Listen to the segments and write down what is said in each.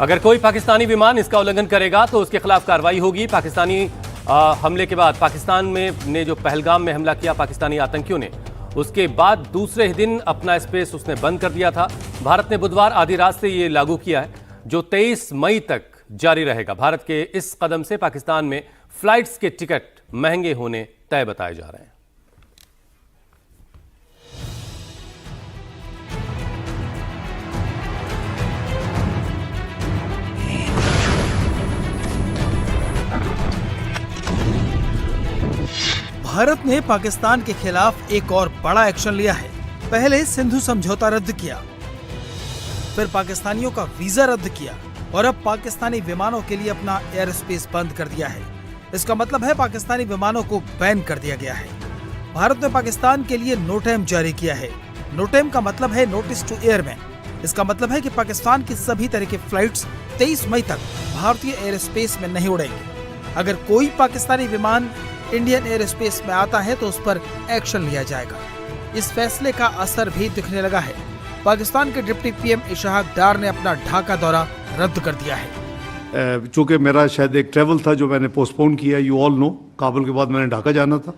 अगर कोई पाकिस्तानी विमान इसका उल्लंघन करेगा तो उसके खिलाफ कार्रवाई होगी। पाकिस्तानी हमले के बाद पाकिस्तान ने जो पहलगाम में हमला किया पाकिस्तानी आतंकियों ने, उसके बाद दूसरे ही दिन अपना स्पेस उसने बंद कर दिया था। भारत ने बुधवार आधी रात से ये लागू किया है, जो 23 मई तक जारी रहेगा। भारत के इस कदम से पाकिस्तान में फ्लाइट्स के टिकट महंगे होने तय बताए जा रहे हैं। भारत ने पाकिस्तान के खिलाफ एक और बड़ा एक्शन लिया है। पहले सिंधु समझौता रद्द किया, फिर पाकिस्तानियों का वीजा रद्द किया और अब पाकिस्तानी विमानों के लिए अपना एयर स्पेस बंद कर दिया है। इसका मतलब है पाकिस्तानी विमानों को बैन कर दिया गया है। भारत ने पाकिस्तान के लिए नो टाइम जारी किया है। नो टाइम का मतलब है नोटिस टू एयरमैन। इसका मतलब है कि पाकिस्तान की सभी तरह के फ्लाइट्स 23 मई तक भारतीय एयर स्पेस में नहीं उड़ेंगे। अगर कोई पाकिस्तानी विमान इंडियन एयर स्पेस में आता है तो उस पर एक्शन लिया जाएगा। इस फैसले का असर भी दिखने लगा है। पाकिस्तान के डिप्टी पीएम इशहाक डार ने अपना ढाका दौरा रद्द कर दिया है। चूंकि मेरा शायद एक ट्रेवल था जो मैंने पोस्टपोन किया, यू ऑल नो, काबुल के बाद मैंने ढाका जाना था।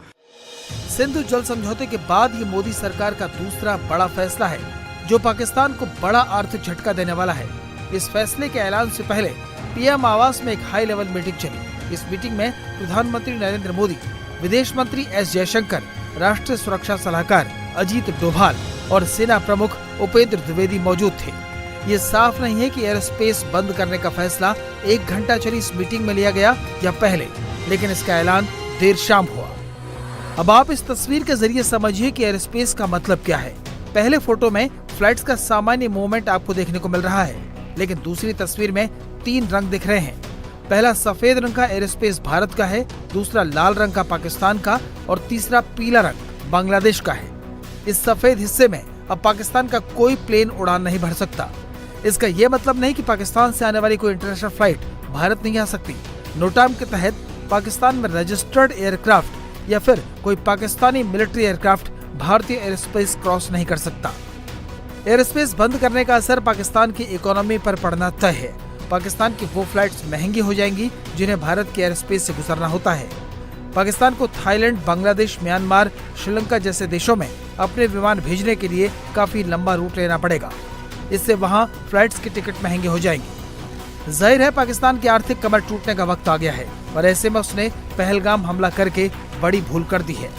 सिंधु जल समझौते के बाद ये मोदी सरकार का दूसरा बड़ा फैसला है जो पाकिस्तान को बड़ा आर्थिक झटका देने वाला है। इस फैसले के ऐलान से पहले पीएम आवास में एक हाई लेवल मीटिंग चली। इस मीटिंग में प्रधानमंत्री नरेंद्र मोदी, विदेश मंत्री एस जयशंकर, राष्ट्रीय सुरक्षा सलाहकार अजीत डोभाल और सेना प्रमुख उपेंद्र द्विवेदी मौजूद थे। ये साफ नहीं है कि एयर स्पेस बंद करने का फैसला 1 घंटा चली इस मीटिंग में लिया गया या पहले, लेकिन इसका ऐलान देर शाम हुआ। अब आप इस तस्वीर के जरिए समझिए कि एयर स्पेस का मतलब क्या है। पहले फोटो में फ्लाइट्स का सामान्य मूवमेंट आपको देखने को मिल रहा है, लेकिन दूसरी तस्वीर में 3 रंग दिख रहे हैं। पहला सफेद रंग का एयर स्पेस भारत का है, दूसरा लाल रंग का पाकिस्तान का और तीसरा पीला रंग बांग्लादेश का है। इस सफेद हिस्से में अब पाकिस्तान का कोई प्लेन उड़ान नहीं भर सकता। इसका यह मतलब नहीं कि पाकिस्तान से आने वाली कोई इंटरनेशनल फ्लाइट भारत नहीं आ सकती। नोटाम के तहत पाकिस्तान में रजिस्टर्ड एयरक्राफ्ट या फिर कोई पाकिस्तानी मिलिट्री एयरक्राफ्ट भारतीय एयर स्पेस क्रॉस नहीं कर सकता। एयर स्पेस बंद करने का असर पाकिस्तान की इकोनॉमी पर पड़ना तय है। पाकिस्तान की वो फ्लाइट्स महंगी हो जाएंगी जिन्हें भारत के एयर स्पेस से गुजरना होता है। पाकिस्तान को थाईलैंड, बांग्लादेश, म्यांमार, श्रीलंका जैसे देशों में अपने विमान भेजने के लिए काफी लंबा रूट लेना पड़ेगा। इससे वहां फ्लाइट्स के टिकट महंगे हो जाएंगे। जाहिर है पाकिस्तान की आर्थिक कमर टूटने का वक्त आ गया है और ऐसे में उसने पहलगाम हमला करके बड़ी भूल कर दी है।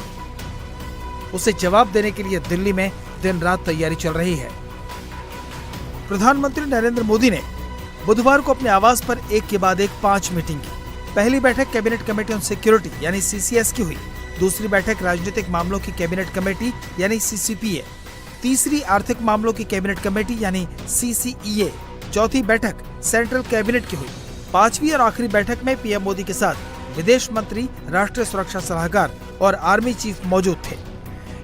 उसे जवाब देने के लिए दिल्ली में दिन रात तैयारी चल रही है। प्रधानमंत्री नरेंद्र मोदी ने बुधवार को अपने आवास पर एक के बाद एक 5 मीटिंग की। पहली बैठक कैबिनेट कमेटी ऑन सिक्योरिटी यानी सीसीएस की हुई। दूसरी बैठक राजनीतिक मामलों की कैबिनेट कमेटी यानी सीसीपीए। तीसरी आर्थिक मामलों की कैबिनेट कमेटी यानी सीसीईए। चौथी बैठक सेंट्रल कैबिनेट की हुई। 5वीं और आखिरी बैठक में पीएम मोदी के साथ विदेश मंत्री, राष्ट्रीय सुरक्षा सलाहकार और आर्मी चीफ मौजूद थे।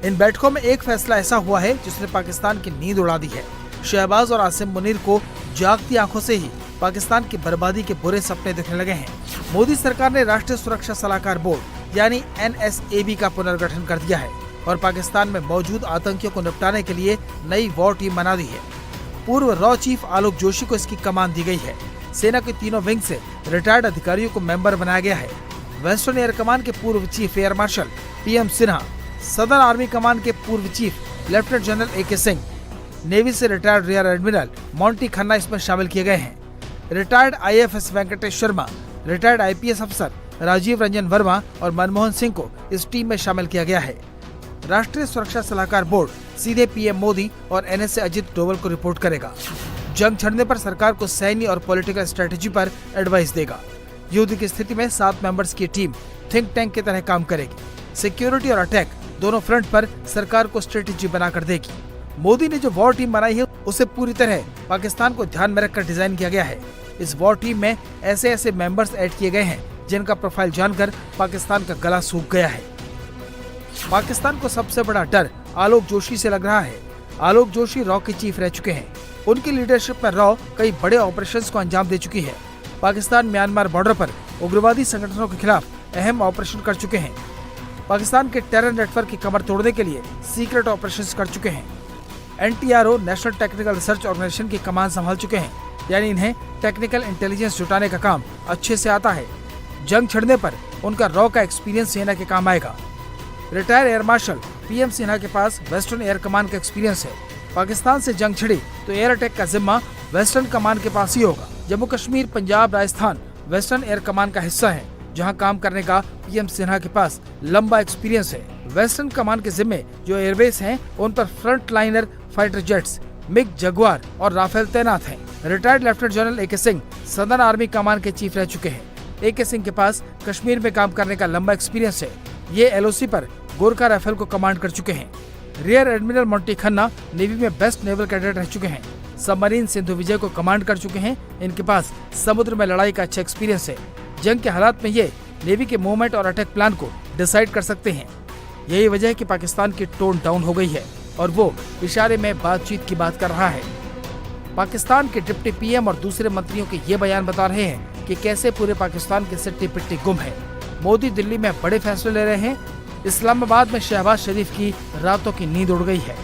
इन बैठकों में एक फैसला ऐसा हुआ है जिसने पाकिस्तान की नींद उड़ा दी है। शहबाज और आसिम मुनीर को जागती आंखों से ही पाकिस्तान की बर्बादी के बुरे सपने दिखने लगे हैं। मोदी सरकार ने राष्ट्रीय सुरक्षा सलाहकार बोर्ड यानी NSAB का पुनर्गठन कर दिया है और पाकिस्तान में मौजूद आतंकियों को निपटाने के लिए नई वॉर टीम बना दी है। पूर्व रॉ चीफ आलोक जोशी को इसकी कमान दी गई है। सेना के तीनों विंग से रिटायर्ड अधिकारियों को मेंबर बनाया गया है। वेस्टर्न एयर कमान के पूर्व chief air marshal PM Sinha, southern army कमान के पूर्व chief lieutenant general AK Singh, navy से retired rear admiral Monty Khanna इसमें शामिल किए गए हैं। Retired IAFS Venkatesh Sharma, retired IPS अफसर राजीव रंजन वर्मा और मनमोहन सिंह को इस टीम में शामिल किया गया है। राष्ट्रीय सुरक्षा सलाहकार बोर्ड सीधे PM मोदी और NSA अजीत डोभाल को रिपोर्ट करेगा। जंग छिड़ने पर सरकार को सैन्य और पॉलिटिकल स्ट्रेटेजी पर एडवाइस देगा। युद्ध की स्थिति में 7 मेंबर्स की टीम थिंक टैंक की तरह काम करेगी। सिक्योरिटी और अटैक दोनों फ्रंट पर सरकार को स्ट्रेटेजी बनाकर देगी। मोदी ने जो वॉर टीम बनाई है उसे पूरी तरह पाकिस्तान को ध्यान में रखकर डिजाइन किया गया है। इस वॉर टीम में ऐसे मेंबर्स ऐड किए गए हैं जिनका प्रोफाइल जानकर पाकिस्तान का गला सूख गया है। पाकिस्तान को सबसे बड़ा डर आलोक जोशी से लग रहा है। आलोक जोशी रॉ के चीफ रह चुके हैं। उनकी लीडरशिप में रॉ कई बड़े ऑपरेशंस को अंजाम दे चुकी है। पाकिस्तान म्यांमार बॉर्डर पर उग्रवादी संगठनों के खिलाफ अहम ऑपरेशन कर चुके हैं। पाकिस्तान के टेरर नेटवर्क की कमर तोड़ने के लिए सीक्रेट ऑपरेशंस कर चुके हैं। NTRO national technical research organisation की कमान संभाल चुके हैं, यानी इन्हें टेक्निकल इंटेलिजेंस जुटाने का काम अच्छे से आता है। जंग छिड़ने पर उनका रॉ का एक्सपीरियंस सेना के काम आएगा। Retire air marshal PM Sinha के पास वेस्टर्न एयर कमान का एक्सपीरियंस है। पाकिस्तान से जंग छिड़ी तो एयर अटैक का जिम्मा वेस्टर्न कमान के पास ही होगा। जम्मू कश्मीर, पंजाब, राजस्थान वेस्टर्न एयर कमान का हिस्सा है, जहां काम करने का PM सिन्हा के पास लंबा एक्सपीरियंस है। वेस्टर्न कमान के जिम्मे जो एयरबेस हैं, उन पर front liner fighter jets, MiG, jaguar और राफेल तैनात हैं। Retired lieutenant general AK Singh southern army कमान के चीफ रह चुके हैं। AK सिंह के पास कश्मीर में काम करने का लंबा एक्सपीरियंस है। ये LOC पर गोरखा राइफल को कमांड कर चुके हैं। Rear admiral Monty Khanna navy में बेस्ट नेवल कैडेट रह चुके हैं। सबमरीन सिंधु विजय को कमांड कर चुके हैं। इनके पास समुद्र में लड़ाई का अच्छा एक्सपीरियंस है। जंग के हालात में ये नेवी के मूवमेंट और अटैक प्लान को डिसाइड कर सकते हैं। यही वजह है कि पाकिस्तान की टोन डाउन हो गई है और वो इशारे में बातचीत की बात कर रहा है। पाकिस्तान के डिप्टी PM और दूसरे मंत्रियों के ये बयान बता रहे हैं कि कैसे पूरे पाकिस्तान की सिट्टी पिट्टी गुम है। मोदी दिल्ली में बड़े फैसले ले रहे हैं। इस्लामाबाद में शहबाज शरीफ की रातों की नींद उड़ गई है।